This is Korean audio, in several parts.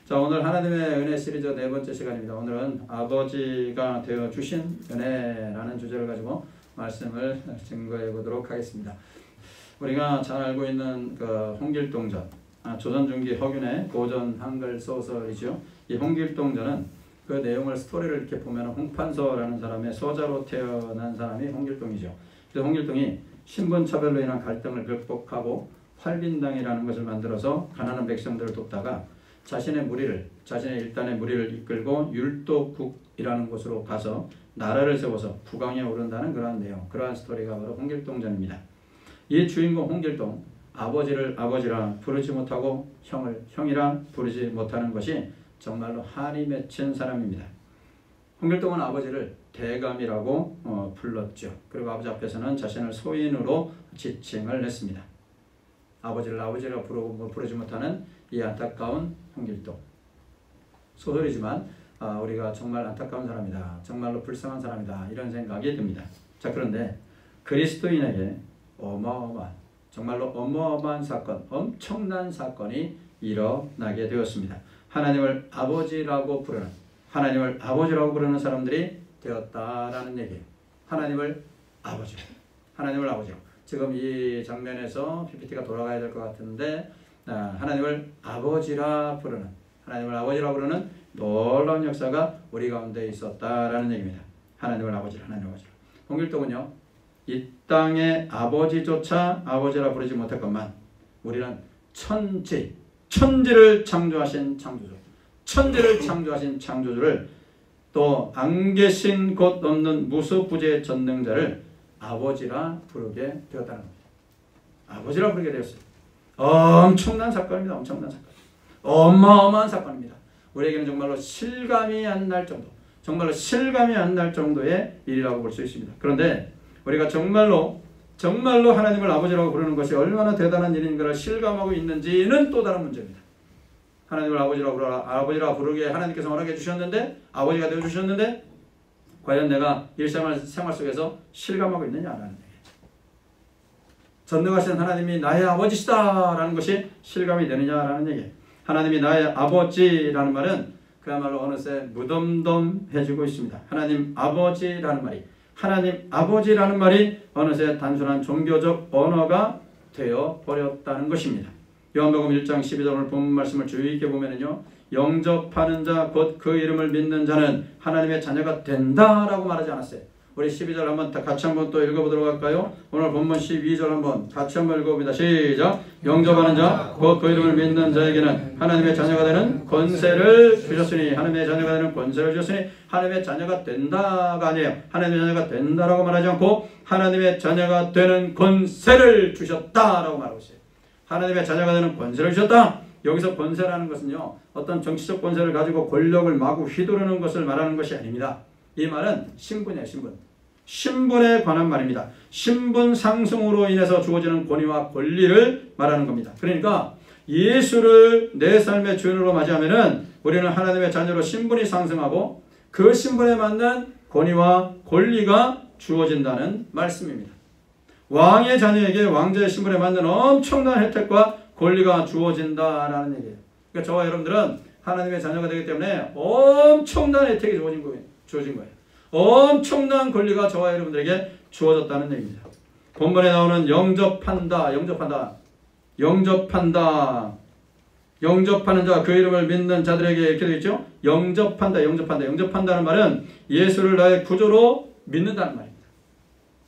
자, 오늘 하나님의 은혜 시리즈 네 번째 시간입니다. 오늘은 아버지가 되어 주신 은혜라는 주제를 가지고 말씀을 증거해 보도록 하겠습니다. 우리가 잘 알고 있는 그 홍길동전, 조선 중기 허균의 고전 한글 소설이죠. 이 홍길동전은 그 내용을 스토리를 이렇게 보면 홍판서라는 사람의 소자로 태어난 사람이 홍길동이죠. 그래서 홍길동이 신분차별로 인한 갈등을 극복하고 활빈당이라는 것을 만들어서 가난한 백성들을 돕다가 자신의 일단의 무리를 이끌고 율도국이라는 곳으로 가서 나라를 세워서 국왕에 오른다는 그러한 내용, 그러한 스토리가 바로 홍길동전입니다. 이 주인공 홍길동, 아버지를 아버지라 부르지 못하고 형을 형이라 부르지 못하는 것이 정말로 한이 맺힌 사람입니다. 홍길동은 아버지를 대감이라고 불렀죠. 그리고 아버지 앞에서는 자신을 소인으로 지칭을 했습니다. 아버지를 아버지라 부르지 못하는 이 안타까운 홍길동. 소설이지만 우리가 정말 안타까운 사람이다, 정말로 불쌍한 사람이다, 이런 생각이 듭니다. 자, 그런데 그리스도인에게 정말로 어마어마한 사건, 엄청난 사건이 일어나게 되었습니다. 하나님을 아버지라고 부르는 사람들이 되었다라는 얘기예요. 하나님을 아버지로. 지금 이 장면에서 PPT가 돌아가야 될 것 같은데, 하나님을 아버지라 부르는 놀라운 역사가 우리 가운데 있었다라는 얘기입니다. 하나님을 아버지라. 홍길동은요, 이 땅의 아버지조차 아버지라 부르지 못했건만 우리는 천지를 창조하신 창조주를 또 안 계신 곳 없는 무소부재의 전능자를 아버지라 부르게 되었다는 겁니다. 아버지라 부르게 되었어요. 엄청난 사건입니다. 어마어마한 사건입니다. 우리에게는 정말로 실감이 안 날 정도의 일이라고 볼 수 있습니다. 그런데 우리가 정말로 하나님을 아버지라고 부르는 것이 얼마나 대단한 일인가를 실감하고 있는지는 또 다른 문제입니다. 하나님을 아버지라고 부르게 하나님께서 허락해 주셨는데, 아버지가 되어 주셨는데, 과연 내가 일생활 속에서 실감하고 있느냐라는 얘기예요. 전능하신 하나님이 나의 아버지시다라는 것이 실감이 되느냐라는 얘기예요. 하나님이 나의 아버지라는 말은 그야말로 어느새 무덤덤해지고 있습니다. 하나님 아버지라는 말이 어느새 단순한 종교적 언어가 되어버렸다는 것입니다. 요한복음 1장 12절 본 말씀을 주의 있게 보면은요, 영접하는 자 곧 그 이름을 믿는 자는 하나님의 자녀가 된다라고 말하지 않았어요. 우리 12절 같이 한번 또 읽어보도록 할까요? 오늘 본문 12절 한번 같이 한번 읽어봅니다. 시작! 영접하는 자 곧 그 이름을 믿는 자에게는 하나님의 자녀가 되는 권세를 주셨으니, 하나님의 자녀가 된다가 아니에요. 하나님의 자녀가 된다라고 말하지 않고 하나님의 자녀가 되는 권세를 주셨다라고 말하고 있어요. 하나님의 자녀가 되는 권세를 주셨다. 여기서 권세라는 것은요, 어떤 정치적 권세를 가지고 권력을 마구 휘두르는 것을 말하는 것이 아닙니다. 이 말은 신분이에요. 신분에 관한 말입니다. 신분 상승으로 인해서 주어지는 권위와 권리를 말하는 겁니다. 그러니까 예수를 내 삶의 주인으로 맞이하면은 우리는 하나님의 자녀로 신분이 상승하고 그 신분에 맞는 권위와 권리가 주어진다는 말씀입니다. 왕의 자녀에게 왕자의 신분에 맞는 엄청난 혜택과 권리가 주어진다라는 얘기예요. 그러니까 저와 여러분들은 하나님의 자녀가 되기 때문에 엄청난 혜택이 주어진 거예요. 엄청난 권리가 저와 여러분들에게 주어졌다는 얘기입니다. 본문에 나오는 영접하는 자, 그 이름을 믿는 자들에게 이렇게 되어 있죠. 영접한다는 말은 예수를 나의 구조로 믿는다는 말입니다.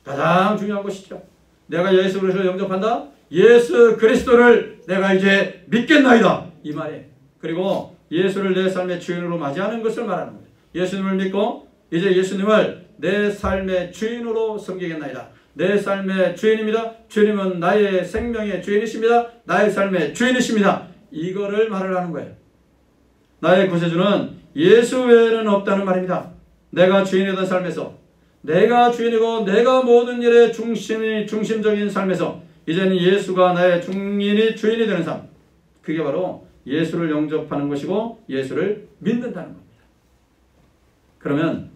가장 중요한 것이죠. 내가 예수 그리스도를 영접한다. 예수 그리스도를 내가 이제 믿겠나이다, 이 말이에요. 그리고 예수를 내 삶의 주인으로 맞이하는 것을 말하는 거예요. 예수님을 믿고 이제 예수님을 내 삶의 주인으로 섬기겠나이다. 내 삶의 주인입니다. 주님은 나의 생명의 주인이십니다. 나의 삶의 주인이십니다. 이거를 말을 하는 거예요. 나의 구세주는 예수 외에는 없다는 말입니다. 내가 주인이던 삶에서, 내가 주인이고 내가 모든 일의 중심적인 삶에서 이제는 예수가 나의 주인이 되는 삶, 그게 바로 예수를 영접하는 것이고 예수를 믿는다는 겁니다. 그러면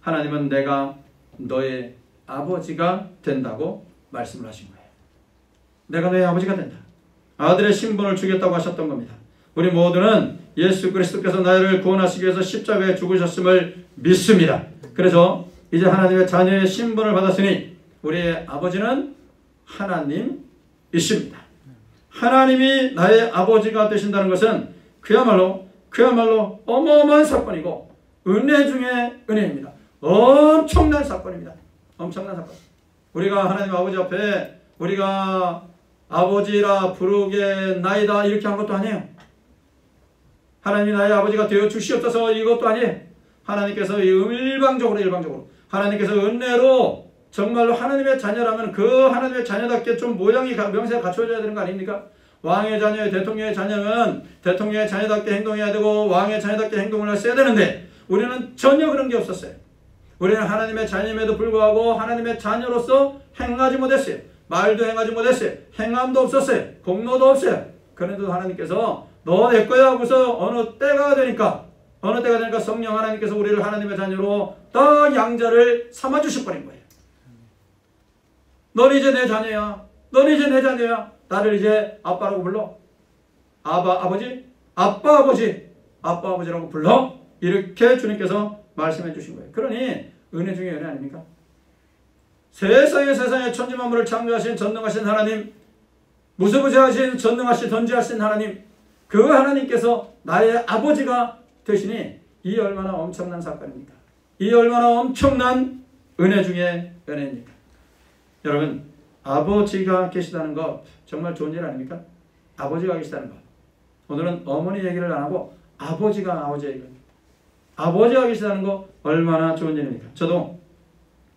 하나님은 내가 너의 아버지가 된다고 말씀을 하신 거예요. 내가 너의 아버지가 된다. 아들의 신분을 주겠다고 하셨던 겁니다. 우리 모두는 예수 그리스도께서 나를 구원하시기 위해서 십자가에 죽으셨음을 믿습니다. 그래서 이제 하나님의 자녀의 신분을 받았으니 우리의 아버지는 하나님이십니다. 하나님이 나의 아버지가 되신다는 것은 그야말로 어마어마한 사건이고 은혜 중에 은혜입니다. 엄청난 사건입니다. 엄청난 사건. 우리가 하나님 아버지 앞에 우리가 아버지라 부르겠나이다 이렇게 한 것도 아니에요. 하나님이 나의 아버지가 되어 주시옵소서 이것도 아니에요. 하나님께서 일방적으로 하나님께서 은혜로 정말로 하나님의 자녀라면 그 하나님의 자녀답게 좀 모양이 명세가 갖춰져야 되는 거 아닙니까? 왕의 자녀, 대통령의 자녀는 대통령의 자녀답게 행동해야 되고 왕의 자녀답게 행동을 했어야 되는데 우리는 전혀 그런 게 없었어요. 우리는 하나님의 자녀임에도 불구하고 하나님의 자녀로서 행하지 못했어요. 말도 행하지 못했어요. 행함도 없었어요. 공로도 없어요. 그런데도 하나님께서 너 내 거야 하고서 어느 때가 되니까 성령 하나님께서 우리를 하나님의 자녀로 딱 양자를 삼아주실 뻔인 거예요. 넌 이제 내 자녀야. 넌 이제 내 자녀야. 나를 이제 아빠라고 불러. 아버지? 아빠 아버지라고 불러. 이렇게 주님께서 말씀해 주신 거예요. 그러니 은혜 중에 은혜 아닙니까? 세상에 천지만물을 창조하신 전능하신 하나님, 무소부재하신 전능하신 던지하신 하나님, 그 하나님께서 나의 아버지가 되시니 이 얼마나 엄청난 사건입니까? 이 얼마나 엄청난 은혜 중에 은혜입니까? 여러분, 아버지가 계시다는 것 정말 좋은 일 아닙니까? 아버지가 계시다는 것. 오늘은 어머니 얘기를 안 하고 아버지가 계시다는 거 얼마나 좋은 일입니까? 저도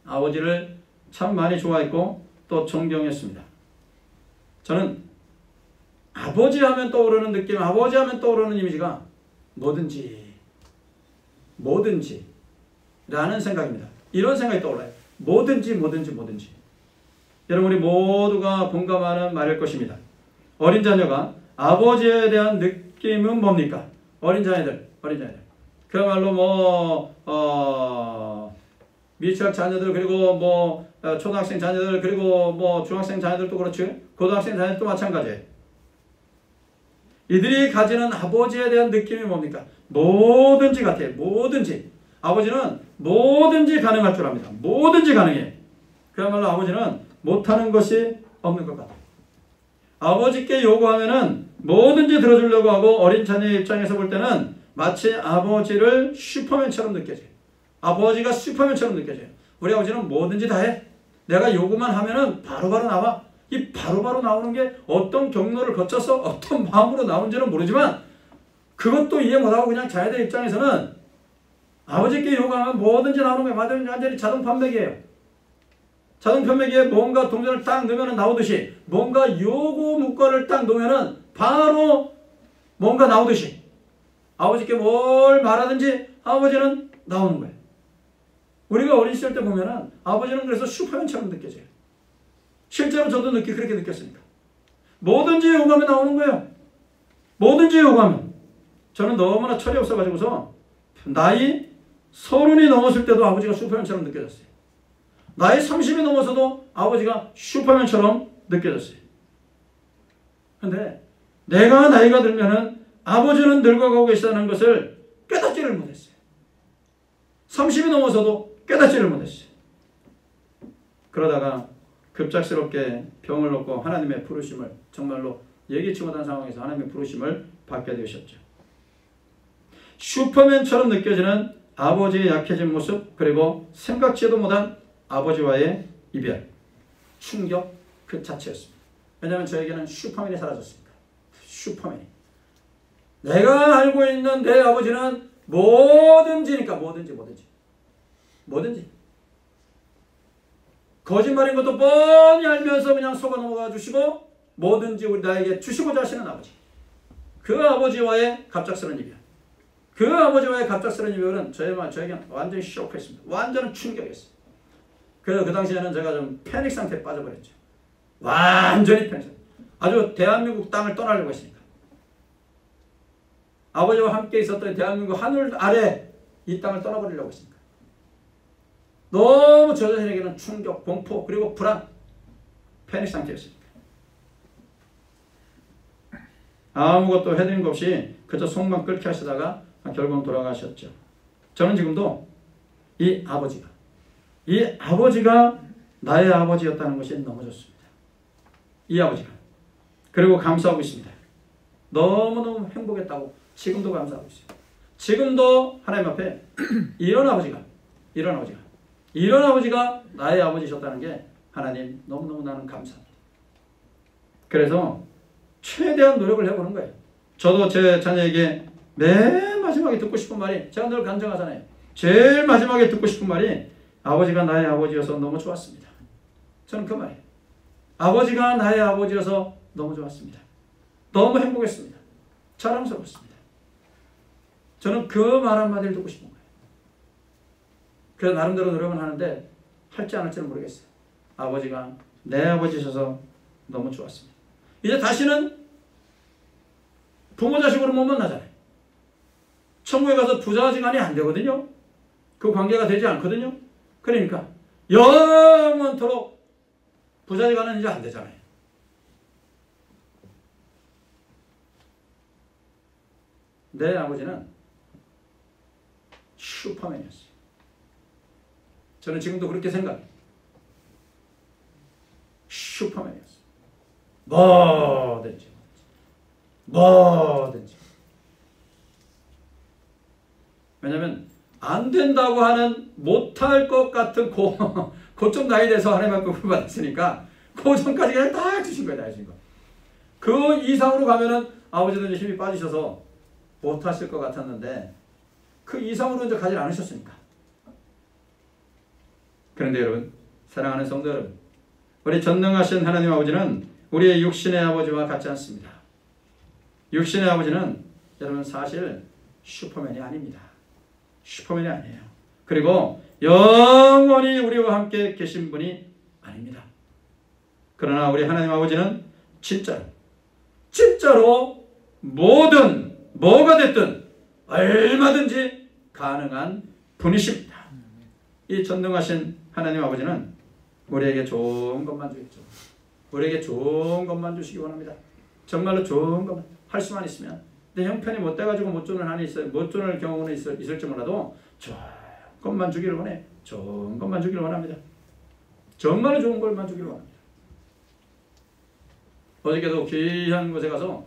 아버지를 참 많이 좋아했고 또 존경했습니다. 저는 아버지 하면 떠오르는 느낌, 아버지 하면 떠오르는 이미지가 뭐든지 라는 생각입니다. 이런 생각이 떠올라요. 뭐든지. 여러분, 우리 모두가 공감하는 말일 것입니다. 어린 자녀가 아버지에 대한 느낌은 뭡니까? 어린 자녀들. 그야말로 미취학 자녀들, 그리고 초등학생 자녀들, 그리고 중학생 자녀들도 그렇죠. 고등학생 자녀들도 마찬가지예요. 이들이 가지는 아버지에 대한 느낌이 뭡니까? 뭐든지 같아요. 뭐든지. 아버지는 뭐든지 가능할 줄 압니다. 뭐든지 가능해. 그야말로 아버지는 못하는 것이 없는 것 같아요. 아버지께 요구하면은 뭐든지 들어주려고 하고 어린 자녀의 입장에서 볼 때는 마치 아버지를 슈퍼맨처럼 느껴져요. 아버지가 슈퍼맨처럼 느껴져요. 우리 아버지는 뭐든지 다 해. 내가 요구만 하면은 바로바로 나와. 이 바로바로 나오는 게 어떤 경로를 거쳐서 어떤 마음으로 나오는지는 모르지만 그것도 이해 못하고 그냥 자녀들 입장에서는 아버지께 요구하면 뭐든지 나오는 거예요. 완전히 자동 판매기예요. 자동 판매기에 뭔가 동전을 딱 넣으면 나오듯이 뭔가 요구 문구를 딱 넣으면 바로 뭔가 나오듯이 아버지께 뭘 말하든지 아버지는 나오는 거예요. 우리가 어린 시절 때 보면은 아버지는 그래서 슈퍼맨처럼 느껴져요. 실제로 저도 그렇게 느꼈습니다. 뭐든지 요구하면 나오는 거예요. 뭐든지 요구하면. 저는 너무나 철이 없어가지고서 나이 30이 넘었을 때도 아버지가 슈퍼맨처럼 느껴졌어요. 나이 30이 넘어서도 아버지가 슈퍼맨처럼 느껴졌어요. 근데 내가 나이가 들면은 아버지는 늙어가고 계시다는 것을 깨닫지를 못했어요. 30이 넘어서도 깨닫지를 못했어요. 그러다가 급작스럽게 병을 얻고 하나님의 부르심을 정말로 예기치 못한 상황에서 하나님의 부르심을 받게 되셨죠. 슈퍼맨처럼 느껴지는 아버지의 약해진 모습, 그리고 생각지도 못한 아버지와의 이별, 충격 그 자체였습니다. 왜냐하면 저에게는 슈퍼맨이 사라졌으니까. 슈퍼맨이. 내가 알고 있는 내 아버지는 뭐든지니까. 뭐든지. 거짓말인 것도 뻔히 알면서 그냥 속아 넘어가 주시고 뭐든지 우리 나에게 주시고자 하시는 아버지. 그 아버지와의 갑작스러운 이별. 그 아버지와의 갑작스러운 이별은 저에게는 완전히 쇼크했습니다. 완전히 충격이었어요. 그래서 그 당시에는 제가 좀 패닉 상태에 빠져버렸죠. 완전히 패닉 상태. 아주 대한민국 땅을 떠나려고 했으니까. 아버지와 함께 있었던 대한민국 하늘 아래 이 땅을 떠나버리려고 했으니까. 너무 저 자신에게는 충격, 공포, 그리고 불안, 패닉 상태였습니다. 아무것도 해드린 것 없이 그저 속만 끓게 하시다가 결국은 돌아가셨죠. 저는 지금도 이 아버지가 나의 아버지였다는 것이 너무 좋습니다. 이 아버지가. 그리고 감사하고 있습니다. 너무너무 행복했다고 지금도 감사하고 있어요. 지금도 하나님 앞에 이런 아버지가 나의 아버지셨다는 게 하나님 너무너무 나는 감사합니다. 그래서 최대한 노력을 해보는 거예요. 저도 제 자녀에게 맨 마지막에 듣고 싶은 말이, 제가 늘 간증하잖아요. 제일 마지막에 듣고 싶은 말이 아버지가 나의 아버지여서 너무 좋았습니다. 저는 그 말이에요. 아버지가 나의 아버지여서 너무 좋았습니다. 너무 행복했습니다. 자랑스러웠습니다. 저는 그 말 한마디를 듣고 싶은 거예요. 그래서 나름대로 노력은 하는데 할지 안 할지는 모르겠어요. 아버지가 내 아버지셔서 너무 좋았습니다. 이제 다시는 부모 자식으로 못 만나잖아요. 천국에 가서 부자지간이 안 되거든요. 그 관계가 되지 않거든요. 그러니까 영원토록 부자지간은 이제 안 되잖아요. 내 아버지는 슈퍼맨이었어요. 저는 지금도 그렇게 생각해요. 슈퍼맨이었어요. 뭐든지. 왜냐하면 안 된다고 하는 못할 것 같은 고점 나이 돼서 하나님 앞에 부름받았으니까 그 전까지 그냥 딱 주신 거예요. 다 주신 거. 그 이상으로 가면은 아버지도 이제 힘이 빠지셔서 못하실 것 같았는데 그 이상으로 이제 가지 않으셨으니까. 그런데 여러분, 사랑하는 성도 여러분, 우리 전능하신 하나님 아버지는 우리의 육신의 아버지와 같지 않습니다. 육신의 아버지는 여러분 사실 슈퍼맨이 아닙니다. 슈퍼맨이 아니에요. 그리고 영원히 우리와 함께 계신 분이 아닙니다. 그러나 우리 하나님 아버지는 진짜로 모든 뭐가 됐든 얼마든지 가능한 분이십니다. 이 전능하신 하나님 아버지는 우리에게 좋은 것만 주겠죠. 우리에게 좋은 것만 주시기 원합니다. 정말로 좋은 것만 할 수만 있으면. 내 형편이 못 돼가지고 못 주는 한이 있어요. 못 주는 경우는 있을지 몰라도 좋은 것만 주기를 원해. 좋은 것만 주기를 원합니다. 정말로 좋은 것만 주기를 원합니다. 어저께도 귀한 곳에 가서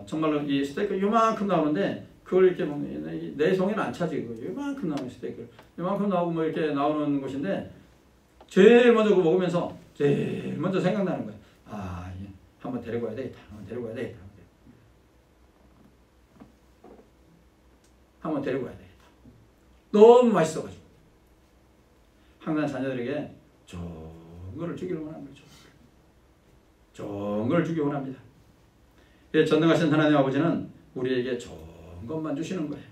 정말로 이 스테이크 요만큼 나오는데 그걸 이렇게 먹는, 내 성에는 안 차지. 요만큼 나오는 스테이크. 요만큼 나오고 뭐 이렇게 나오는 곳인데 제일 먼저 그거 먹으면서 제일 먼저 생각나는 거예요. 한번 데리고 와야 되겠다. 한번 데리고 와야 되겠다. 너무 맛있어가지고. 항상 자녀들에게 좋은 거를 주기를 원하는 거죠. 좋은 걸 주기 원합니다. 전능하신 하나님 아버지는 우리에게 좋은 것만 주시는 거예요.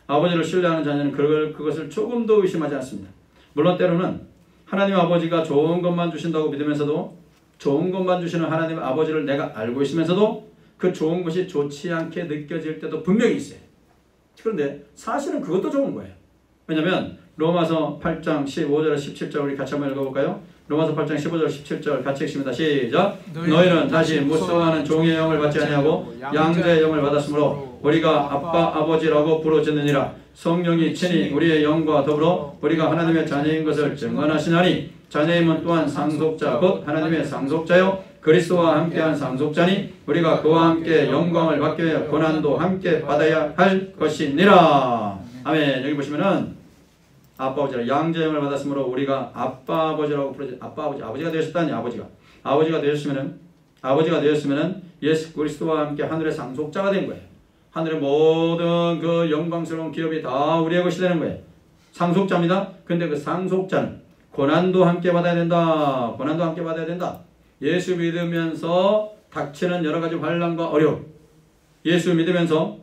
아버지를 신뢰하는 자녀는 그것을 조금도 의심하지 않습니다. 물론 때로는 하나님 아버지가 좋은 것만 주신다고 믿으면서도 좋은 것만 주시는 하나님 아버지를 내가 알고 있으면서도 그 좋은 것이 좋지 않게 느껴질 때도 분명히 있어요. 그런데 사실은 그것도 좋은 거예요. 왜냐하면 로마서 8장 15절 17절 우리 같이 한번 읽어볼까요? 로마서 8장 15절 17절 같이 읽습니다. 시작. 너희는 다시 무서워하는 종의 영을 받지 아니하고 양자의 영을 받았으므로 우리가 아빠 아버지라고 부르짖느니라. 성령이 친히 우리의 영과 더불어 우리가 하나님의 자녀인 것을 증언하시나니 자녀임은 또한 상속자 곧 하나님의 상속자요 그리스도와 함께한 상속자니 우리가 그와 함께 영광을 받기 위해 고난도 함께 받아야 할 것이니라. 아멘. 여기 보시면은 아빠 아버지라 양자의 영을 받았으므로 우리가 아빠 아버지라고 부르지. 아빠 아버지 아버지가 되셨다니. 아버지가 되셨으면은 예수 그리스도와 함께 하늘의 상속자가 된 거예요. 하늘의 모든 그 영광스러운 기업이 다 우리의 것이 되는 거예요. 상속자입니다. 근데 그 상속자는 고난도 함께 받아야 된다. 예수 믿으면서 닥치는 여러 가지 환난과 어려움. 예수 믿으면서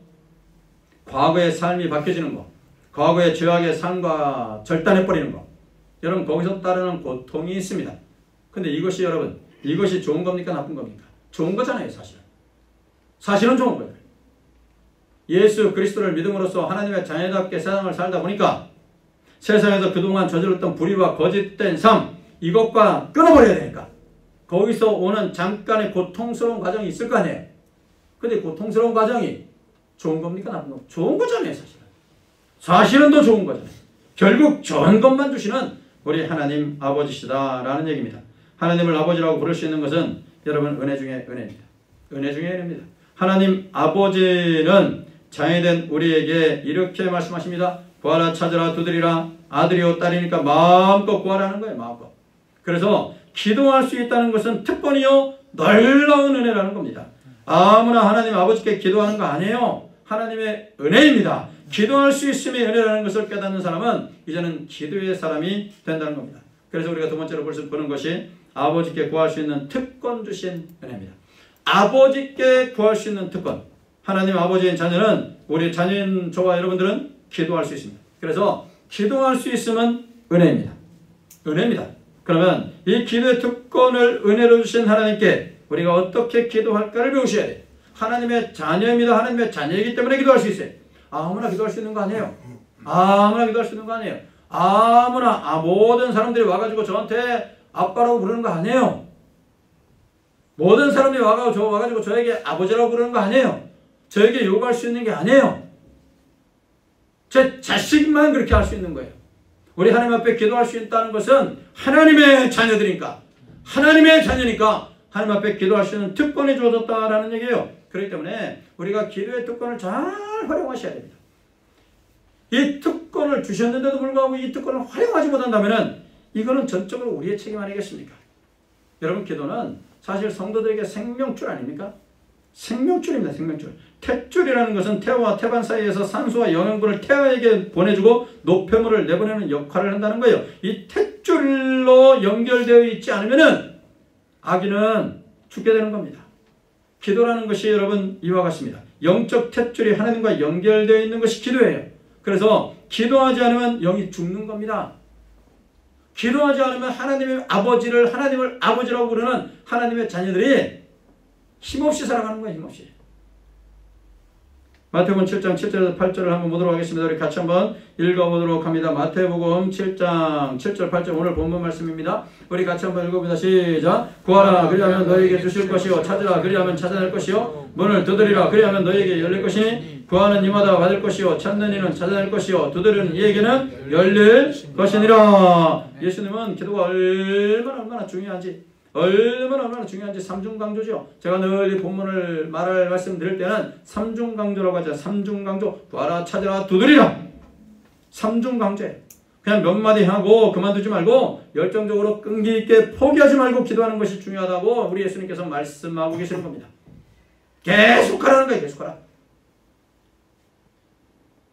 과거의 삶이 바뀌어지는 거. 과거의 죄악의 삶과 절단해버리는 거. 여러분 거기서 따르는 고통이 있습니다. 근데 이것이 여러분 이것이 좋은 겁니까 나쁜 겁니까? 좋은 거잖아요. 사실은 좋은 거예요. 예수 그리스도를 믿음으로써 하나님의 자녀답게 세상을 살다 보니까 세상에서 그동안 저질렀던 불의와 거짓된 삶 이것과 끊어버려야 되니까 거기서 오는 잠깐의 고통스러운 과정이 있을 거 아니에요. 근데 고통스러운 과정이 좋은 겁니까? 나쁜 겁니까? 좋은 거잖아요, 사실은. 사실은 더 좋은 거잖아요. 결국 좋은 것만 주시는 우리 하나님 아버지시다라는 얘기입니다. 하나님을 아버지라고 부를 수 있는 것은 여러분 은혜 중에 은혜입니다. 은혜 중에 은혜입니다. 하나님 아버지는 장애된 우리에게 이렇게 말씀하십니다. 구하라 찾으라 두드리라. 아들이요 딸이니까 마음껏 구하라는 거예요. 마음껏. 그래서 기도할 수 있다는 것은 특권이요 놀라운 은혜라는 겁니다. 아무나 하나님 아버지께 기도하는 거 아니에요. 하나님의 은혜입니다. 기도할 수 있음이 은혜라는 것을 깨닫는 사람은 이제는 기도의 사람이 된다는 겁니다. 그래서 우리가 두 번째로 보는 것이 아버지께 구할 수 있는 특권 주신 은혜입니다. 아버지께 구할 수 있는 특권. 하나님 아버지인 자녀는 우리 자녀인 저와 여러분들은 기도할 수 있습니다. 그래서 기도할 수 있음은 은혜입니다. 은혜입니다. 그러면 이 기도의 특권을 은혜로 주신 하나님께 우리가 어떻게 기도할까를 배우셔야 돼요. 하나님의 자녀입니다. 하나님의 자녀이기 때문에 기도할 수 있어요. 아무나 기도할 수 있는 거 아니에요. 아무나 기도할 수 있는 거 아니에요. 아무나 모든 사람들이 와가지고 저한테 아빠라고 부르는 거 아니에요. 모든 사람들이 와가지고 저에게 아버지라고 부르는 거 아니에요. 저에게 요구할 수 있는 게 아니에요. 제 자식만 그렇게 할 수 있는 거예요. 우리 하나님 앞에 기도할 수 있다는 것은 하나님의 자녀들이니까, 하나님의 자녀니까 하나님 앞에 기도할 수 있는 특권이 주어졌다라는 얘기예요. 그렇기 때문에 우리가 기도의 특권을 잘 활용하셔야 됩니다. 이 특권을 주셨는데도 불구하고 이 특권을 활용하지 못한다면 이거는 전적으로 우리의 책임 아니겠습니까? 여러분, 기도는 사실 성도들에게 생명줄 아닙니까? 생명줄입니다. 생명줄. 탯줄이라는 것은 태와 태반 사이에서 산소와 영양분을 태아에게 보내주고 노폐물을 내보내는 역할을 한다는 거예요. 이 탯줄로 연결되어 있지 않으면 아기는 죽게 되는 겁니다. 기도라는 것이 여러분 이와 같습니다. 영적 탯줄이 하나님과 연결되어 있는 것이 기도예요. 그래서 기도하지 않으면 영이 죽는 겁니다. 기도하지 않으면 하나님의 하나님을 아버지라고 부르는 하나님의 자녀들이 힘없이 살아가는 거예요. 힘없이. 마태복음 7장 7절에서 8절을 한번 보도록 하겠습니다. 우리 같이 한번 읽어보도록 합니다. 마태복음 7장 7절 8절 오늘 본문 말씀입니다. 우리 같이 한번 읽어봅니다. 시작. 구하라 그리하면 너희에게 주실 것이요 찾으라 그리하면 찾아낼 것이요 문을 두드리라 그리하면 너희에게 열릴 것이니 구하는 이마다 받을 것이요 찾는 이는 찾아낼 것이요 두드리는 이에게는 열릴 것이니라. 예수님은 기도가 얼마나 중요한지 삼중강조죠. 제가 늘 이 본문을 말씀드릴 때는 삼중강조라고 하죠. 삼중강조. 구하라 찾으라 두드리라. 삼중강조예요. 그냥 몇 마디 하고 그만두지 말고 열정적으로 끈기 있게 포기하지 말고 기도하는 것이 중요하다고 우리 예수님께서 말씀하고 계시는 겁니다. 계속하라는 거예요. 계속하라.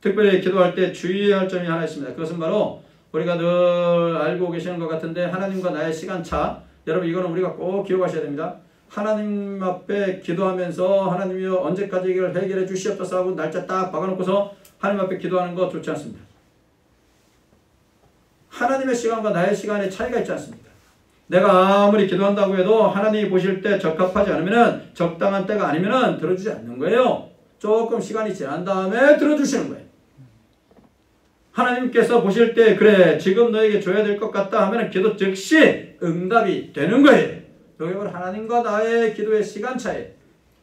특별히 기도할 때 주의해야 할 점이 하나 있습니다. 그것은 바로 우리가 늘 알고 계시는 것 같은데 하나님과 나의 시간차. 여러분, 이거는 우리가 꼭 기억하셔야 됩니다. 하나님 앞에 기도하면서 하나님이여 언제까지 이걸 해결해 주시옵소서 하고 날짜 딱 박아놓고서 하나님 앞에 기도하는 거 좋지 않습니다. 하나님의 시간과 나의 시간에 차이가 있지 않습니까? 내가 아무리 기도한다고 해도 하나님이 보실 때 적합하지 않으면 적당한 때가 아니면 들어주지 않는 거예요. 조금 시간이 지난 다음에 들어주시는 거예요. 하나님께서 보실 때 그래 지금 너에게 줘야 될 것 같다 하면 기도 즉시 응답이 되는 거예요. 여기 바로 하나님과 나의 기도의 시간차예요.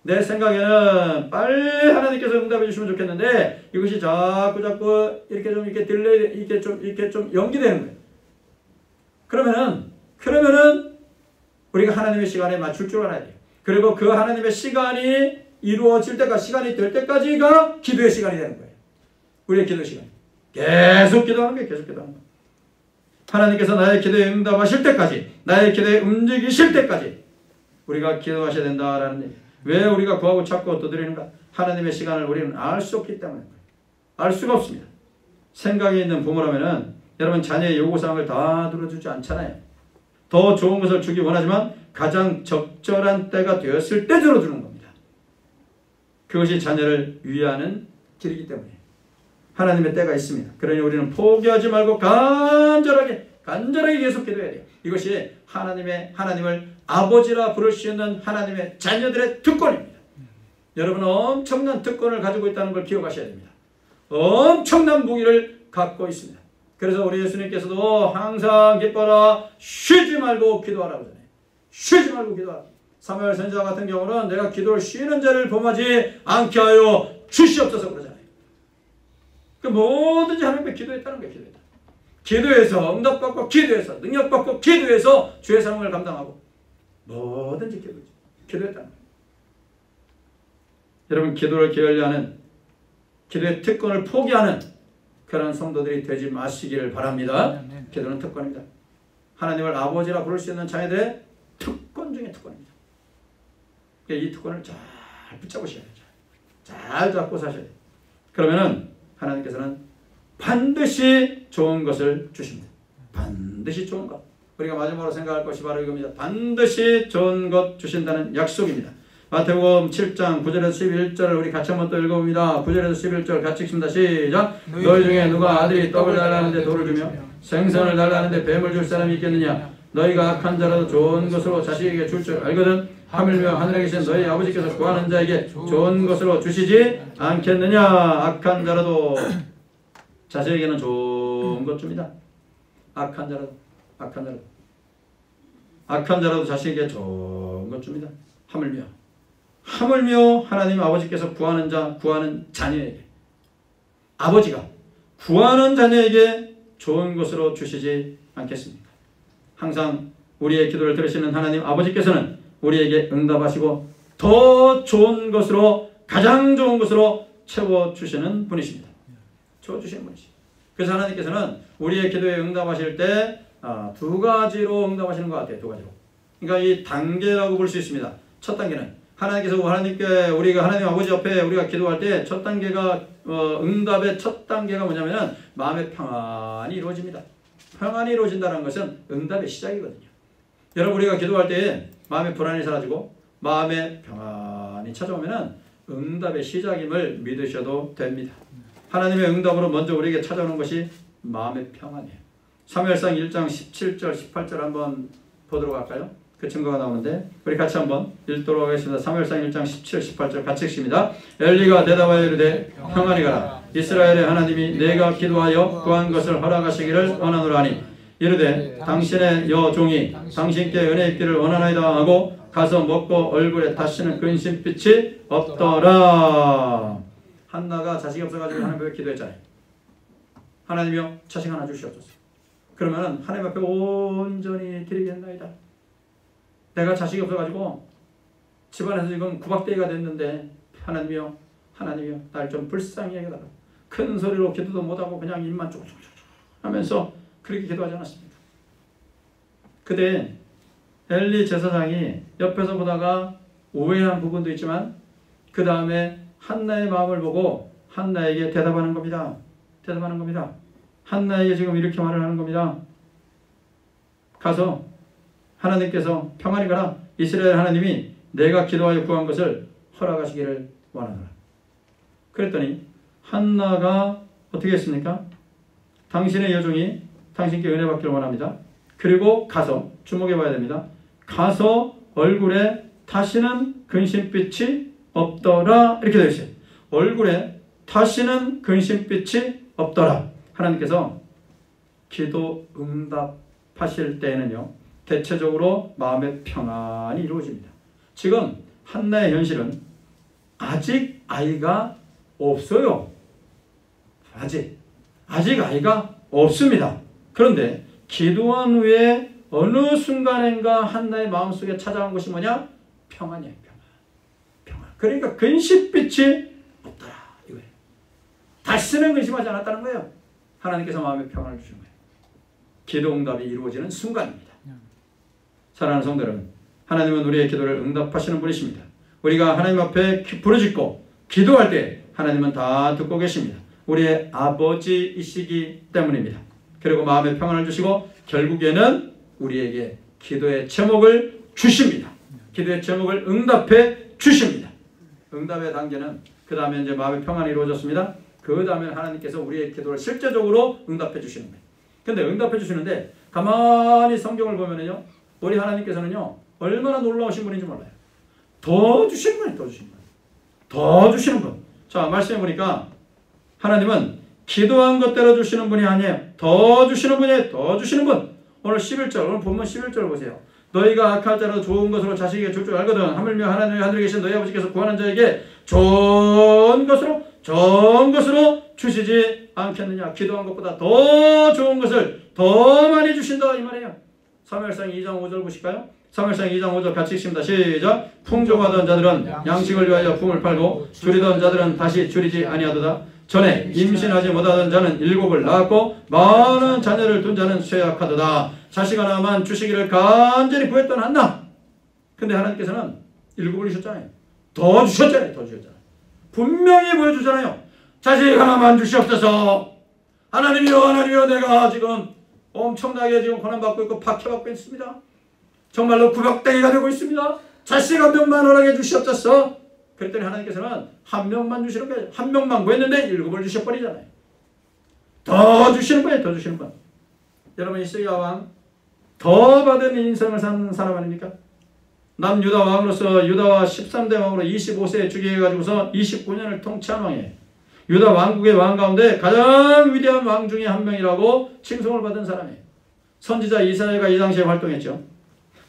내 생각에는 빨리 하나님께서 응답해 주시면 좋겠는데 이것이 자꾸 이렇게 좀 딜레이 이렇게 좀 연기되는 거예요. 그러면은 우리가 하나님의 시간에 맞출 줄 알아야 돼요. 그리고 그 하나님의 시간이 이루어질 때까지 시간이 될 때까지가 기도의 시간이 되는 거예요. 우리의 기도 시간. 계속 기도하는 거예요. 계속 기도하는 거예요. 하나님께서 나의 기도에 응답하실 때까지, 나의 기도에 움직이실 때까지 우리가 기도하셔야 된다라는 얘기예요. 왜 우리가 구하고 찾고 두드리는가? 하나님의 시간을 우리는 알 수 없기 때문에 알 수가 없습니다. 생각이 있는 부모라면은 여러분 자녀의 요구사항을 다 들어주지 않잖아요. 더 좋은 것을 주기 원하지만 가장 적절한 때가 되었을 때 들어주는 겁니다. 그것이 자녀를 위하는 길이기 때문에 하나님의 때가 있습니다. 그러니 우리는 포기하지 말고 간절하게 계속 기도해야 돼요. 이것이 하나님을 아버지라 부를 수 있는 하나님의 자녀들의 특권입니다. 여러분은 엄청난 특권을 가지고 있다는 걸 기억하셔야 됩니다. 엄청난 무기를 갖고 있습니다. 그래서 우리 예수님께서도 항상 기뻐라 쉬지 말고 기도하라고 하잖아요. 쉬지 말고 기도하라. 사무엘 선지자 같은 경우는 내가 기도를 쉬는 자를 범하지 않게 하여 주시옵소서 그러잖아요. 그 뭐든지 하나님께 기도했다는 거예요. 기도했다. 기도해서 응답받고 기도해서 능력받고 기도해서 주의 사명을 감당하고 뭐든지 기도했다는 거예요. 여러분 기도를 게을리하는 기도의 특권을 포기하는 그런 성도들이 되지 마시기를 바랍니다. 기도는 특권입니다. 하나님을 아버지라 부를 수 있는 자녀들의 특권 중에 특권입니다. 이 특권을 잘 붙잡으셔야 돼요. 잘 잡고 사셔야 돼요. 그러면은 하나님께서는 반드시 좋은 것을 주십니다. 반드시 좋은 것. 우리가 마지막으로 생각할 것이 바로 이겁니다. 반드시 좋은 것 주신다는 약속입니다. 마태복음 7장 9절에서 11절을 우리 같이 한번 또 읽어봅니다. 9절에서 11절 같이 읽습니다. 시작. 너희 중에 누가 아들이 떡을 달라는데 돌을 주며 생선을 달라는데 뱀을 줄 사람이 있겠느냐. 너희가 악한 자라도 좋은 것으로 자식에게 줄 줄 알거든 하물며 하늘에 계신 너희 아버지께서 구하는 자에게 좋은 것으로 주시지 않겠느냐. 악한 자라도 자식에게는 좋은 것 줍니다. 악한 자라도 자식에게 좋은 것 줍니다. 하물며 하나님 아버지께서 구하는 자녀에게 아버지가 구하는 자녀에게 좋은 것으로 주시지 않겠습니까? 항상 우리의 기도를 들으시는 하나님 아버지께서는 우리에게 응답하시고 더 좋은 것으로 가장 좋은 것으로 채워주시는 분이십니다. 채워주시는 분이십니다. 그래서 하나님께서는 우리의 기도에 응답하실 때 두 가지로 응답하시는 것 같아요. 두 가지로. 그러니까 이 단계라고 볼 수 있습니다. 첫 단계는 하나님께서 우리가 하나님 아버지 옆에 우리가 기도할 때 첫 단계가 응답의 첫 단계가 뭐냐면은 마음의 평안이 이루어집니다. 평안이 이루어진다는 것은 응답의 시작이거든요. 여러분 우리가 기도할 때 마음의 불안이 사라지고 마음의 평안이 찾아오면은 응답의 시작임을 믿으셔도 됩니다. 하나님의 응답으로 먼저 우리에게 찾아오는 것이 마음의 평안이에요. 사무엘상 1장 17절 18절 한번 보도록 할까요? 그 증거가 나오는데 우리 같이 한번 읽도록 하겠습니다. 사무엘상 1장 17, 18절 같이 읽습니다. 엘리가 대답하여 이르되 평안히 가라. 이스라엘의 하나님이 내가 기도하여 구한 것을 허락하시기를 원하노라니 이르되 당신의 여종이 당신께 은혜 있기를 원하나이다 하고 가서 먹고 얼굴에 다시는 근심빛이 없더라. 한나가 자식이 없어가지고 하나님 앞에 기도했잖아요. 하나님이여 자식 하나 주시옵소서. 그러면 하나님 앞에 온전히 드리겠나이다. 내가 자식이 없어가지고 집안에서 지금 구박대기가 됐는데 하나님이여 날 좀 불쌍히 해달라. 큰 소리로 기도도 못하고 그냥 입만 쭉쭉쭉 하면서 그렇게 기도하지 않았습니다. 그때 엘리 제사장이 옆에서 보다가 오해한 부분도 있지만 그 다음에 한나의 마음을 보고 한나에게 대답하는 겁니다. 한나에게 지금 이렇게 말을 하는 겁니다. 가서 하나님께서 평안히 가라. 이스라엘 하나님이 내가 기도하여 구한 것을 허락하시기를 원하노라. 그랬더니 한나가 어떻게 했습니까? 당신의 여종이 당신께 은혜 받기를 원합니다. 그리고 가서 주목해 봐야 됩니다. 가서 얼굴에 다시는 근심빛이 없더라. 이렇게 되어 있어요. 얼굴에 다시는 근심빛이 없더라. 하나님께서 기도 응답하실 때에는요. 대체적으로 마음의 평안이 이루어집니다. 지금 한나의 현실은 아직 아이가 없어요. 아직 아이가 없습니다. 그런데 기도한 후에 어느 순간인가 한나의 마음속에 찾아온 것이 뭐냐? 평안이에요. 평안. 그러니까 근심빛이 없더라. 이거예요. 다시는 근심하지 않았다는 거예요. 하나님께서 마음의 평안을 주신 거예요. 기도 응답이 이루어지는 순간입니다. 사랑하는 성도 여러분, 하나님은 우리의 기도를 응답하시는 분이십니다. 우리가 하나님 앞에 부르짖고 기도할 때 하나님은 다 듣고 계십니다. 우리의 아버지이시기 때문입니다. 그리고 마음의 평안을 주시고 결국에는 우리에게 기도의 제목을 주십니다. 기도의 제목을 응답해 주십니다. 응답의 단계는 그 다음에 이제 마음의 평안이 이루어졌습니다. 그 다음에 하나님께서 우리의 기도를 실제적으로 응답해 주시는 거예요. 근데 응답해 주시는데 가만히 성경을 보면은요, 우리 하나님께서는요 얼마나 놀라우신 분인지 몰라요. 더 주시는 분이에요. 더 주시는 분. 자, 말씀해 보니까 하나님은 기도한 것대로 주시는 분이 아니에요. 더 주시는 분이에요. 더 주시는 분. 오늘 11절, 오늘 본문 11절 보세요. 너희가 악할 자라도 좋은 것으로 자식에게 줄 줄 알거든. 하물며 하나님의 하늘에 계신 너희 아버지께서 구하는 자에게 좋은 것으로 주시지 않겠느냐. 기도한 것보다 더 좋은 것을 더 많이 주신다 이 말이에요. 사무엘상 2장 5절 보실까요? 사무엘상 2장 5절 같이 읽습니다. 시작. 풍족하던 자들은 양식을 위하여 품을 팔고 줄이던 자들은 다시 줄이지 아니하도다. 전에 임신하지 못하던 자는 7을 낳았고 많은 자녀를 둔 자는 쇠약하도다. 자식 하나만 주시기를 간절히 구했던 한나. 근데 하나님께서는 7을 주셨잖아요. 더 주셨잖아요. 분명히 보여주잖아요. 자식 하나만 주시옵소서. 하나님이여 내가 지금 엄청나게 지금 고난받고 있고 박해받고 있습니다. 정말로 구박당이가 되고 있습니다. 자식 한 명만 허락해 주시옵소서. 그랬더니 하나님께서는 한 명만 주시는 거예요. 한 명만 구했는데 7을 주셔버리잖아요. 더 주시는 거예요. 더 주시는 거. 여러분 히스기야 왕 더 받은 인생을 산 사람 아닙니까? 남유다 왕으로서 유다와 13대 왕으로 25세에 즉위해가지고서 29년을 통치한 왕이에요. 유다 왕국의 왕 가운데 가장 위대한 왕 중에 한 명이라고 칭송을 받은 사람이에요. 선지자 이사야가 이 당시에 활동했죠.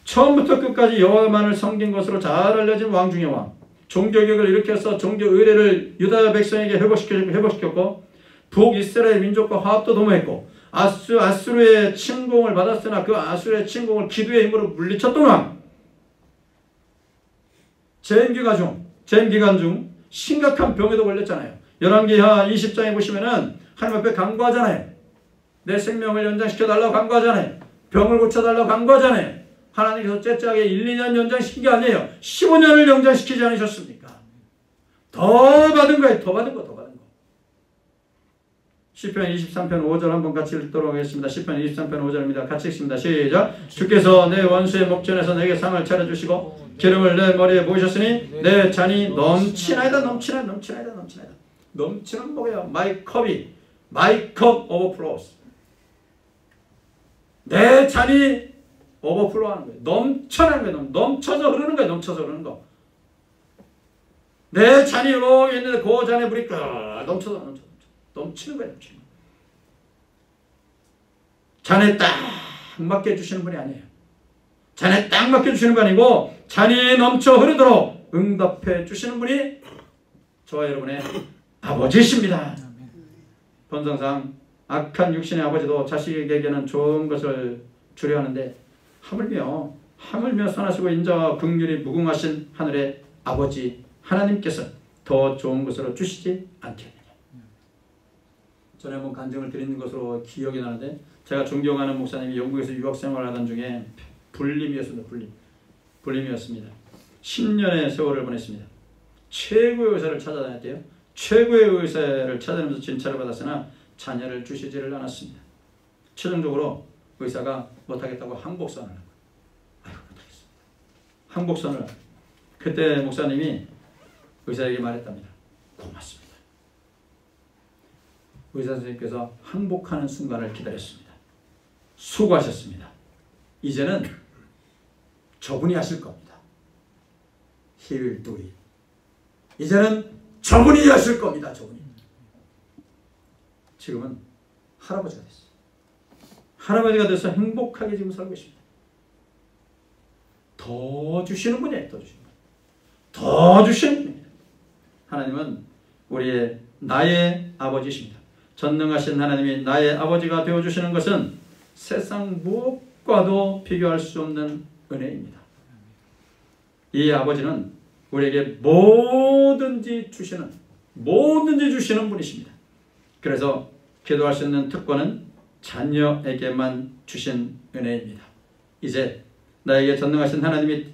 처음부터 끝까지 여호와만을 섬긴 것으로 잘 알려진 왕 중의 왕. 종교개혁을 일으켜서 종교 의례를 유다 백성에게 회복시켰고 북이스라엘 민족과 화합도 도모했고 아수르의 침공을 받았으나 그 아수르의 침공을 기도의 힘으로 물리쳤던 왕. 재임 기간 중 심각한 병에도 걸렸잖아요. 열왕기하 20장에 보시면은 하나님 앞에 간구하잖아요. 내 생명을 연장시켜달라고 간구하잖아요. 병을 고쳐달라고 간구하잖아요. 하나님께서 째째하게 1, 2년 연장시킨 게 아니에요. 15년을 연장시키지 않으셨습니까? 더 받은 거예요. 더 받은 거. 시편 23편 5절 한번 같이 읽도록 하겠습니다. 시편 23편 5절입니다. 같이 읽습니다. 시작. 주께서 내 원수의 목전에서 내게 상을 차려주시고 기름을 내 머리에 부으셨으니 내 잔이 넘치나이다. 넘치는 뭐예요? My cup overflows. 내 잔이 오버플로 하는 거예요. 넘쳐나는 거예요. 넘쳐서 흐르는 거예요. 내 잔이 여기 있는데 그 잔에 물이 넘치는 거예요. 잔에 딱 맞게 주시는 분이 아니에요. 잔에 딱 맞게 주시는 분 아니고 잔이 넘쳐 흐르도록 응답해 주시는 분이 저와 여러분의 아버지이십니다. 본성상 악한 육신의 아버지도 자식에게는 좋은 것을 주려 하는데 하물며 선하시고 인자와 긍휼이 무궁하신 하늘의 아버지 하나님께서 더 좋은 것으로 주시지 않겠느냐. 전에 한번 간증을 드리는 것으로 기억이 나는데 제가 존경하는 목사님이 영국에서 유학생활을 하던 중에 불림이었습니다. 10년의 세월을 보냈습니다. 최고의 의사를 찾아다녔대요. 최고의 의사를 찾아다니면서 진찰을 받았으나 자녀를 주시지를 않았습니다. 최종적으로 의사가 못하겠다고 항복선을 한 거예요. 못하겠습니다. 항복선을. 그때 목사님이 의사에게 말했답니다. 고맙습니다. 의사 선생님께서 항복하는 순간을 기다렸습니다. 수고하셨습니다. 이제는 저분이 하실 겁니다. He will do it. 이제는 저분이 하실 겁니다. 저분이. 지금은 할아버지가 됐어요. 할아버지가 돼서 행복하게 지금 살고 계십니다. 더 주시는 분이에요. 더 주시는 분입니다. 하나님은 나의 아버지이십니다. 전능하신 하나님이 나의 아버지가 되어주시는 것은 세상 무엇과도 비교할 수 없는 은혜입니다. 이 아버지는 우리에게 뭐든지 주시는 분이십니다. 그래서 기도할 수 있는 특권은 자녀에게만 주신 은혜입니다. 이제 나에게 전능하신 하나님이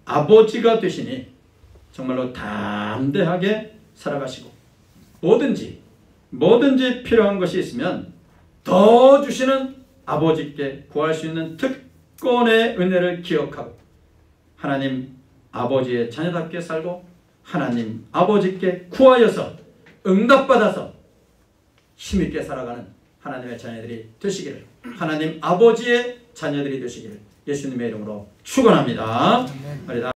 아버지가 되시니 정말로 담대하게 살아가시고 뭐든지 필요한 것이 있으면 더 주시는 아버지께 구할 수 있는 특권의 은혜를 기억하고 하나님 아버지의 자녀답게 살고 하나님 아버지께 구하여서 응답받아서 힘있게 살아가는 하나님의 자녀들이 되시기를, 하나님 아버지의 자녀들이 되시기를 예수님의 이름으로 축원합니다.